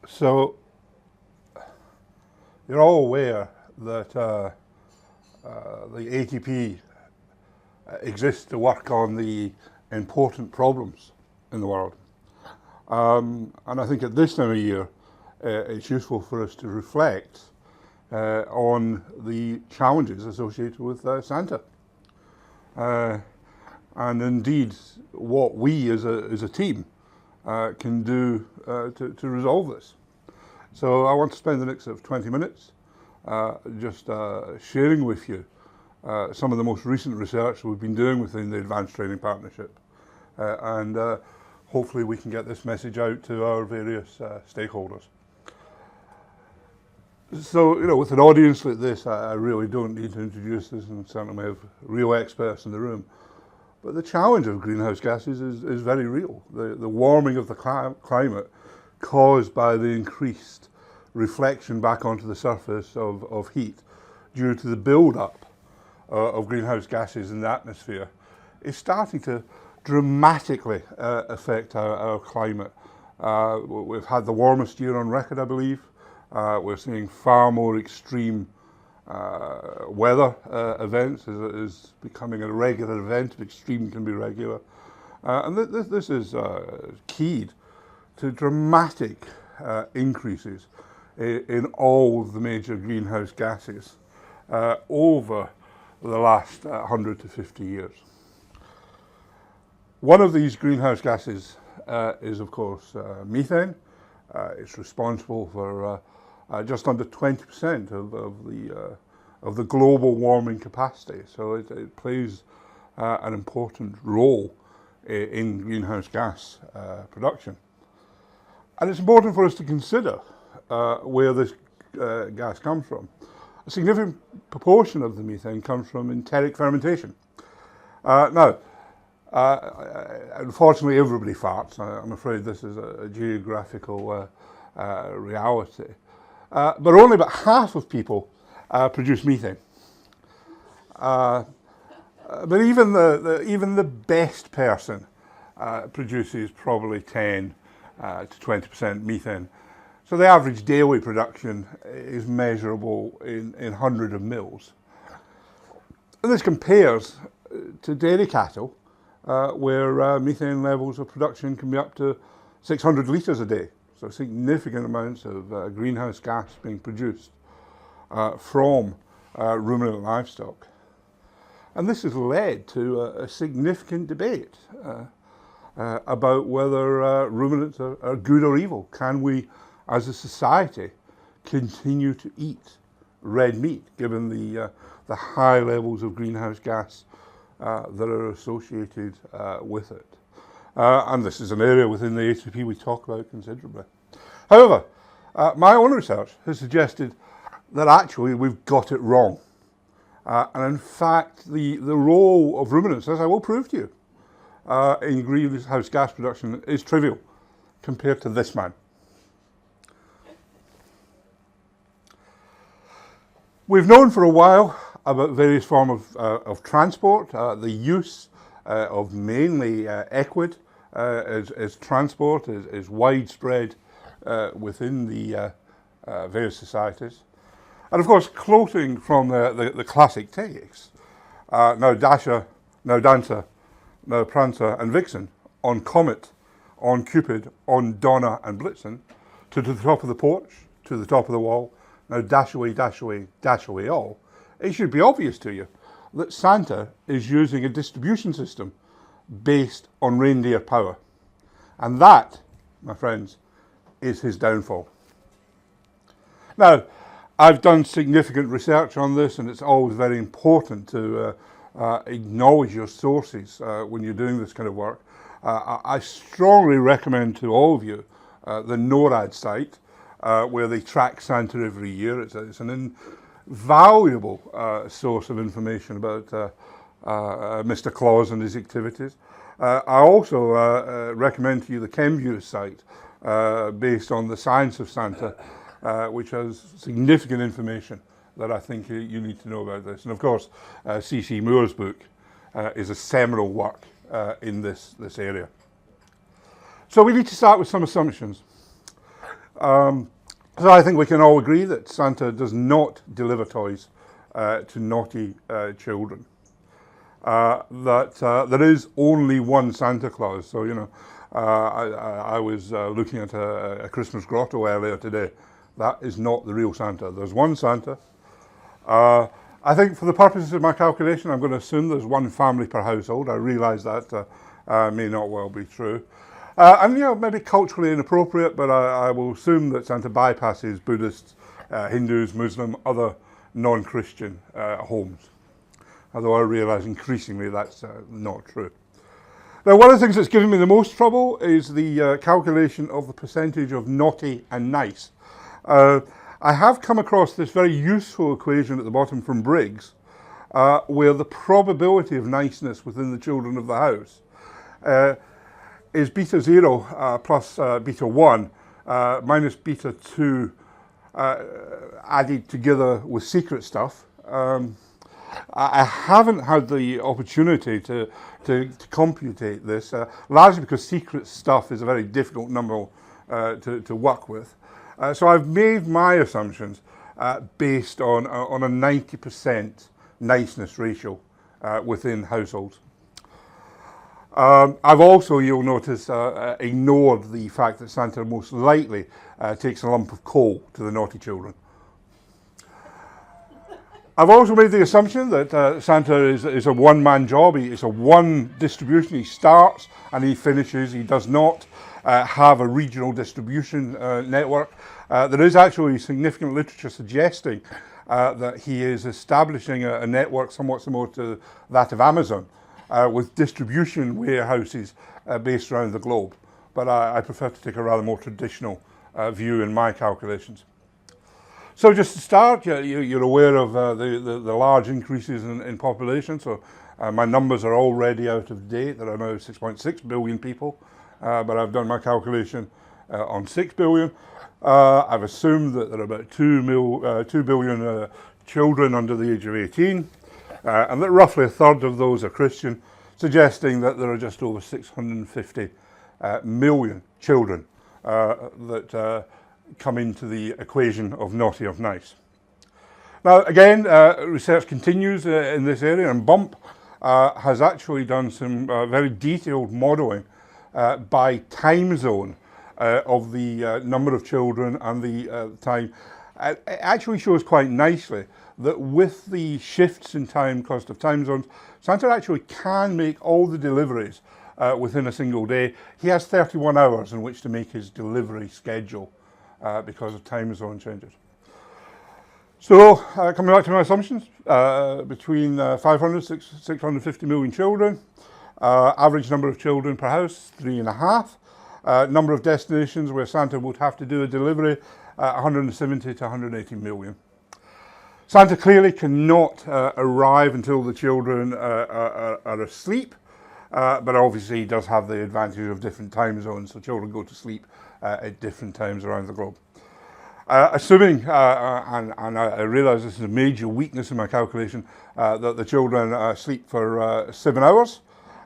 So you're all aware that the ATP exists to work on the important problems in the world. And I think at this time of year, it's useful for us to reflect on the challenges associated with Santa. And indeed, what we as a team can do to resolve this. So I want to spend the next 20 minutes just sharing with you some of the most recent research we've been doing within the Advanced Training Partnership. And hopefully we can get this message out to our various stakeholders. So, with an audience like this, I really don't need to introduce this, and certainly we have real experts in the room. But the challenge of greenhouse gases is very real. The warming of the climate caused by the increased reflection back onto the surface of heat due to the build-up of greenhouse gases in the atmosphere is starting to dramatically affect our climate. We've had the warmest year on record, I believe. We're seeing far more extreme weather events. Is becoming a regular event. Extreme can be regular. And this is keyed to dramatic increases in all of the major greenhouse gases over the last 100 to 50 years. One of these greenhouse gases is, of course, methane. It's responsible for just under 20% of the global warming capacity. So it plays an important role in greenhouse gas production. And it's important for us to consider where this gas comes from. A significant proportion of the methane comes from enteric fermentation. Unfortunately, everybody farts. I'm afraid this is a geographical reality. But only about half of people produce methane. But even the best person produces probably 10 to 20% methane. So the average daily production is measurable in hundreds of mils. And this compares to dairy cattle, where methane levels of production can be up to 600 litres a day. So significant amounts of greenhouse gas being produced from ruminant livestock. And this has led to a significant debate about whether ruminants are good or evil. Can we, as a society, continue to eat red meat, given the high levels of greenhouse gas that are associated with it? And this is an area within the ATP we talk about considerably. However, my own research has suggested that actually we've got it wrong. And in fact, the role of ruminants, as I will prove to you, in greenhouse gas production is trivial compared to this man. We've known for a while about various forms of transport, the use of mainly equid as transport is widespread within the various societies. And of course, quoting from the classic takes, now Dasher, now Dancer, now Prancer and Vixen, on Comet, on Cupid, on Donna and Blitzen, to the top of the porch, to the top of the wall, now dash away, dash away, dash away all. It should be obvious to you that Santa is using a distribution system based on reindeer power. And that, my friends, is his downfall. Now, I've done significant research on this, and it's always very important to acknowledge your sources when you're doing this kind of work. I strongly recommend to all of you the NORAD site, where they track Santa every year. It's an invaluable source of information about Mr. Claus and his activities. I also recommend to you the ChemView site, based on the science of Santa, which has significant information that I think you need to know about this. And of course, C.C. Moore's book is a seminal work in this area. So we need to start with some assumptions. So I think we can all agree that Santa does not deliver toys to naughty children. That there is only one Santa Claus. So, you know, I was looking at a Christmas grotto earlier today. That is not the real Santa. There's one Santa. I think for the purposes of my calculation, I'm going to assume there's one family per household. I realise that may not well be true. And, you know, maybe culturally inappropriate, but I will assume that Santa bypasses Buddhists, Hindus, Muslim, other non-Christian homes. Although I realise increasingly that's not true. Now, one of the things that's given me the most trouble is the calculation of the percentage of naughty and nice. I have come across this very useful equation at the bottom from Briggs, where the probability of niceness within the children of the house is beta 0 plus beta 1 minus beta 2 added together with secret stuff. I haven't had the opportunity to computate this, largely because secret stuff is a very difficult number to work with. So I've made my assumptions based on a 90% niceness ratio within households. I've also, you'll notice, ignored the fact that Santa most likely takes a lump of coal to the naughty children. I've also made the assumption that Santa is a one-man job. It's a one distribution. He starts and he finishes. He does not have a regional distribution network. There is actually significant literature suggesting that he is establishing a network somewhat similar to that of Amazon, with distribution warehouses based around the globe. But I prefer to take a rather more traditional view in my calculations. So just to start, you're aware of the large increases in population. So my numbers are already out of date. There are now 6.6 billion people, but I've done my calculation on 6 billion. I've assumed that there are about 2 billion children under the age of 18, and that roughly a third of those are Christian, suggesting that there are just over 650 million children that come into the equation of naughty of nice. Now again, research continues in this area, and Bump has actually done some very detailed modelling by time zone of the number of children and the time. It actually shows quite nicely that with the shifts in time cost of time zones, Santa actually can make all the deliveries within a single day. He has 31 hours in which to make his delivery schedule because of time zone changes. So, coming back to my assumptions, between 500 650 million children, average number of children per house, 3.5. Number of destinations where Santa would have to do a delivery, 170 to 180 million. Santa clearly cannot arrive until the children are asleep, but obviously he does have the advantage of different time zones, so children go to sleep at different times around the globe. Assuming, and I realise this is a major weakness in my calculation, that the children sleep for 7 hours,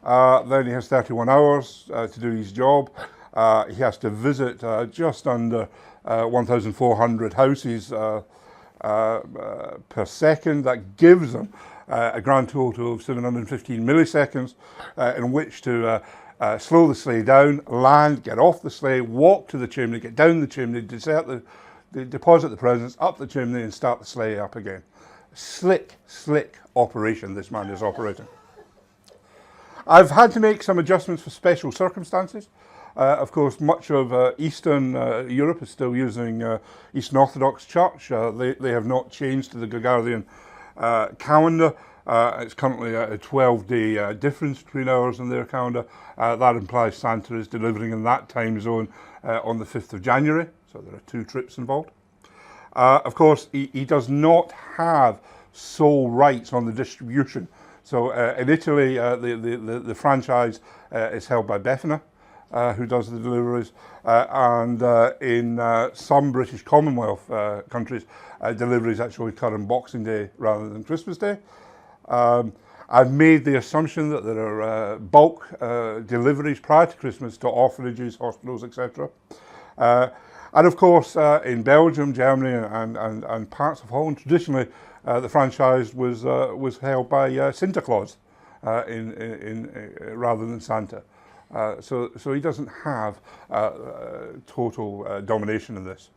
then he has 31 hours to do his job. He has to visit just under 1,400 houses per second. That gives them a grand total of 715 milliseconds in which to slow the sleigh down, land, get off the sleigh, walk to the chimney, get down the chimney, deposit the presents up the chimney and start the sleigh up again. Slick operation this man is operating. I've had to make some adjustments for special circumstances. Of course, much of Eastern Europe is still using Eastern Orthodox Church. They have not changed to the Gregorian calendar. It's currently a 12-day difference between ours and their calendar. That implies Santa is delivering in that time zone on the 5th of January, so there are 2 trips involved. Of course, he does not have sole rights on the distribution. So in Italy, the franchise is held by Befana, who does the deliveries, and in some British Commonwealth countries, deliveries actually occur on Boxing Day rather than Christmas Day. I've made the assumption that there are bulk deliveries prior to Christmas to orphanages, hospitals, etc. And of course, in Belgium, Germany, and parts of Holland, traditionally the franchise was held by Santa Claus rather than Santa. So he doesn't have total domination in this.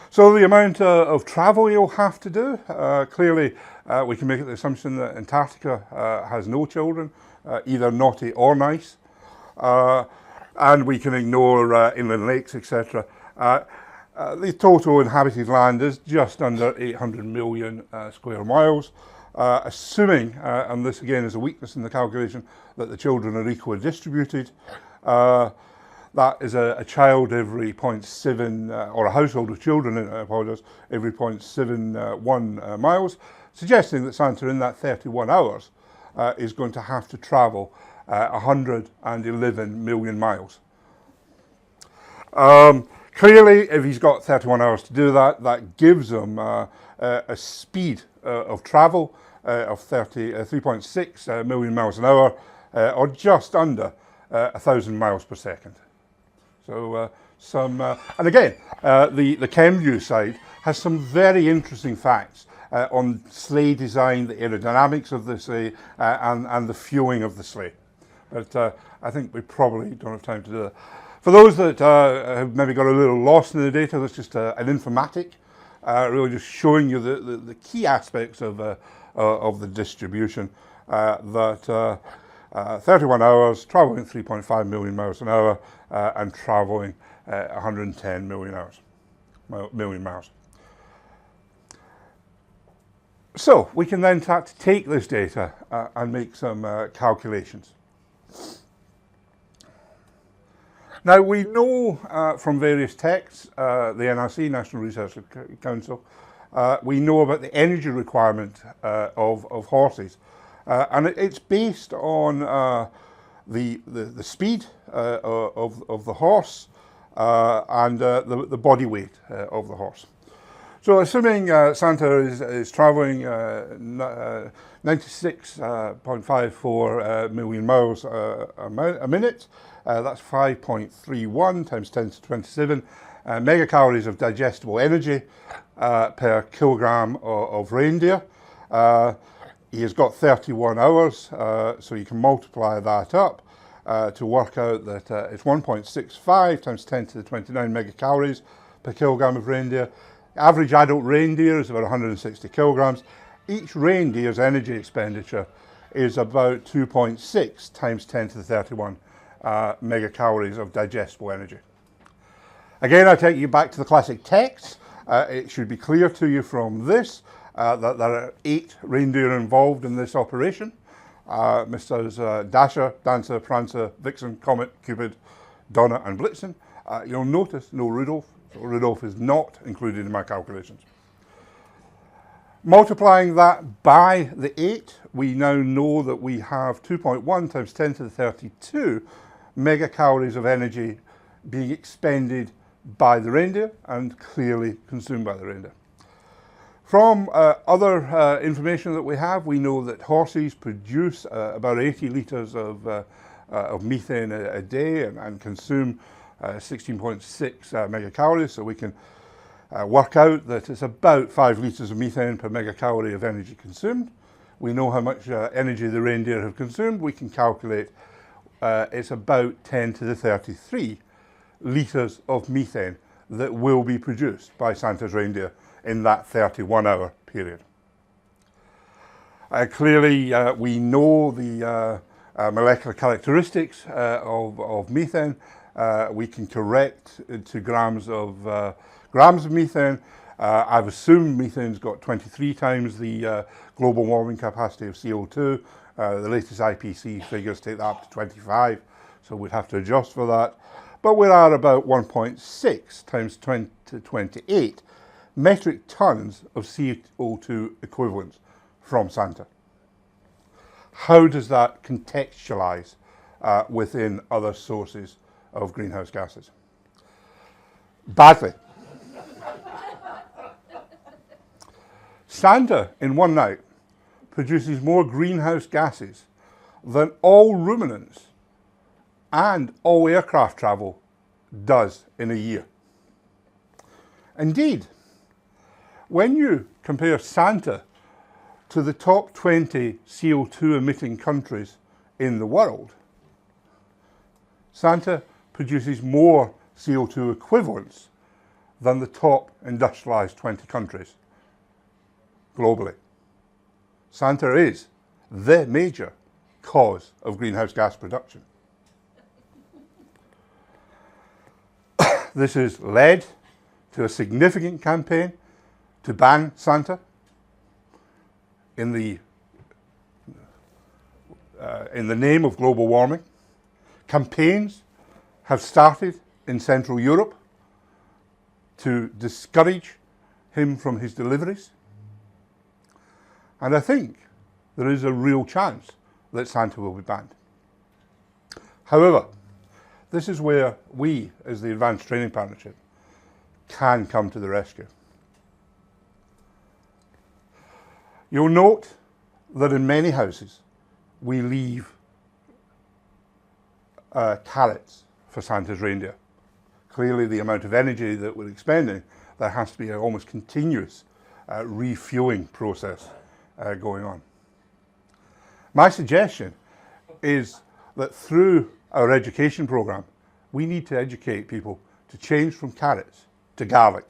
So the amount of travel you'll have to do, clearly we can make the assumption that Antarctica has no children, either naughty or nice, and we can ignore inland lakes, etc. The total inhabited land is just under 800 million square miles, assuming, and this again is a weakness in the calculation, that the children are equally distributed. That is a child every 0.7, or a household of children, I apologise, every 0.71 miles, suggesting that Santa in that 31 hours is going to have to travel 111 million miles. Clearly, if he's got 31 hours to do that, that gives him a speed of travel of 3.6 million miles an hour, or just under 1,000 miles per second. So and again, the ChemView site has some very interesting facts on sleigh design, the aerodynamics of the sleigh, and the fueling of the sleigh. But I think we probably don't have time to do that. For those that have maybe got a little lost in the data, that's just an informatic, really just showing you the key aspects of the distribution. That 31 hours, travelling 3.5 million miles an hour, and travelling 110 million miles. So we can then start to take this data and make some calculations. Now we know from various texts, the NRC, National Research Council, we know about the energy requirement of horses. And it's based on the speed of the horse and the body weight of the horse. So assuming Santa is travelling 96.54 million miles a minute, that's 5.31 times 10 to 27 megacalories of digestible energy per kilogram of reindeer. He has got 31 hours, so you can multiply that up to work out that it's 1.65 times 10 to the 29 megacalories per kilogram of reindeer. Average adult reindeer is about 160 kilograms. Each reindeer's energy expenditure is about 2.6 times 10 to the 31 megacalories of digestible energy. Again, I take you back to the classic text. It should be clear to you from this that there are 8 reindeer involved in this operation. Mr. Dasher, Dancer, Prancer, Vixen, Comet, Cupid, Donner and Blitzen. You'll notice no Rudolph, so Rudolph is not included in my calculations. Multiplying that by the 8, we now know that we have 2.1 times 10 to the 32 megacalories of energy being expended by the reindeer and clearly consumed by the reindeer. From other information that we have, we know that horses produce about 80 litres of methane a day and consume 16.6 megacalories, so we can work out that it's about 5 litres of methane per megacalorie of energy consumed. We know how much energy the reindeer have consumed. We can calculate it's about 10 to the 33 litres of methane that will be produced by Santa's reindeer in that 31-hour period. Clearly, we know the molecular characteristics of methane. We can correct to grams of methane. I've assumed methane's got 23 times the global warming capacity of CO2. The latest IPC figures take that up to 25, so we'd have to adjust for that. But we're at about 1.6 times 10 to 28 metric tons of CO2 equivalents from Santa. How does that contextualize within other sources of greenhouse gases? Badly. Santa, in one night, produces more greenhouse gases than all ruminants and all aircraft travel does in a year. Indeed, when you compare Santa to the top 20 CO2 emitting countries in the world, Santa produces more CO2 equivalents than the top industrialized 20 countries globally. Santa is the major cause of greenhouse gas production. This has led to a significant campaign to ban Santa in the name of global warming. Campaigns have started in Central Europe to discourage him from his deliveries. And I think there is a real chance that Santa will be banned. However, this is where we, as the Advanced Training Partnership, can come to the rescue. You'll note that in many houses, we leave carrots for Santa's reindeer. Clearly, the amount of energy that we're expending, there has to be an almost continuous refueling process going on. My suggestion is that through our education program, we need to educate people to change from carrots to garlic.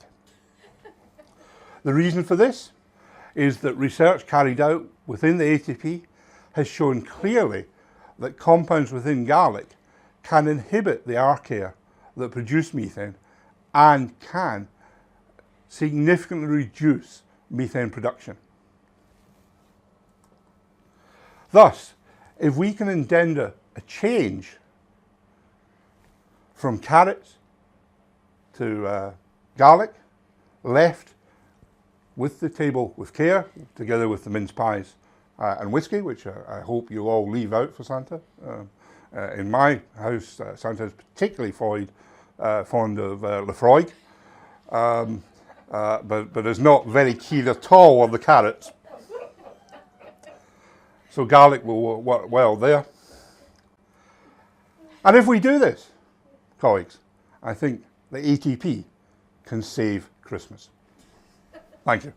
The reason for this is that research carried out within the ATP has shown clearly that compounds within garlic can inhibit the archaea that produce methane and can significantly reduce methane production. Thus, if we can engender a change from carrots to garlic, left with the table with care, together with the mince pies and whiskey, which I hope you all leave out for Santa. In my house, Santa is particularly fond of Lefroy, but is not very keen at all on the carrots. So garlic will work well there. And if we do this, colleagues, I think the ATP can save Christmas. Thank you.